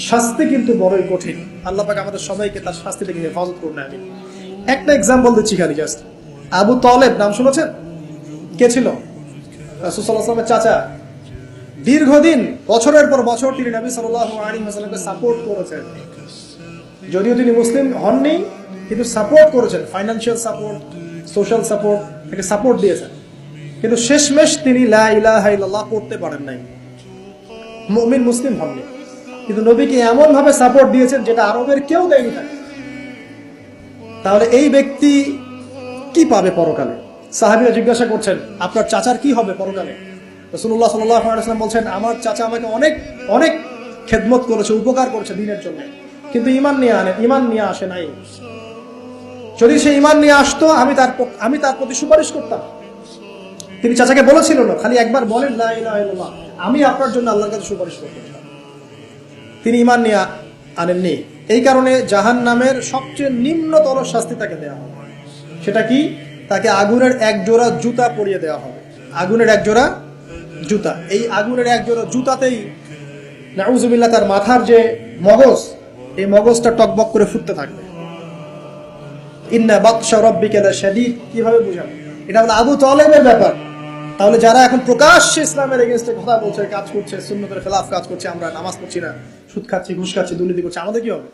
শাস্তি কিন্তু বড়ই কঠিন। আল্লাহ পাক আমাদের সবাইকে তার শাস্তি থেকে হেফাজত করুন। আমি একটা এক্সাম্পল দিচ্ছি খালি জাস্ট। আবু তালেব নাম শুনেছেন? কে ছিল? রাসূল সাল্লাল্লাহু আলাইহি ওয়াসাল্লামের চাচা। দীর্ঘদিন বছরের পর বছর তিনি নবী সাল্লাল্লাহু আলাইহি ওয়াসাল্লামকে সাপোর্ট করেছেন। যদিও তিনি মুসলিম হননি, কিন্তু সাপোর্ট করেছেন, ফাইন্যান্সিয়াল সাপোর্ট, সোশ্যাল সাপোর্ট, তাকে সাপোর্ট দিয়েছেন। কিন্তু শেষমেশ তিনি লা ইলাহা ইল্লাল্লাহ পড়তে পারেন নাই, মুমিন মুসলিম হননি। কিন্তু নবীকে এমন ভাবে সাপোর্ট দিয়েছেন যেটা আরবের কেউ দেয়নি তাকে। তাহলে এই ব্যক্তি কি পাবে পরকালে? সাহাবীরা জিজ্ঞাসা করছেন, আপনার চাচার কি হবে পরকালে? রাসূলুল্লাহ সাল্লাল্লাহু আলাইহি ওয়াসাল্লাম বলছেন, আমার চাচা আমাকে অনেক অনেক খেদমত করেছে, উপকার করেছে দিনের জন্য, কিন্তু ঈমান নিয়ে আসে নাই। যদি সে ঈমান নিয়ে আসতো আমি তার প্রতি সুপারিশ করতাম। তিনি চাচাকে বলেছিল না, খালি একবার বলেন লা ইলাহা ইল্লাল্লাহ, আমি আপনার জন্য আল্লাহর কাছে সুপারিশ করতাম। তিনি ঈমান নিয়ে আনেননি। এই কারণে জাহান্নামের সবচেয়ে নিম্নতর শাস্তি তাকে দেওয়া হবে। সেটা কি? তাকে আগুনের এক জোড়া জুতা পরিয়ে দেওয়া হবে। আগুনের এক জোড়া জুতা। এই আগুনের এক জোড়া জুতাতেই নাউযুবিল্লাহ তার মাথার যে মগজ, এই মগজটা টকবক করে ফুটতে থাকবে। ইন্না বাতশা রাব্বিকা লাশাদীদ। কিভাবে বুঝাবো? এটা হলো আবু তালেবের ব্যাপার। তাহলে যারা এখন প্রকাশ্যে ইসলামের এগেইনস্টে কথা বলছে, কাজ করছে, সুন্নতের খেলাফ কাজ করছে, আমরা নামাজ পড়ছি না, সুদ খাচ্ছি, ঘুষ খাচ্ছি, দুর্নীতি করছি, আমাদের কি হবে?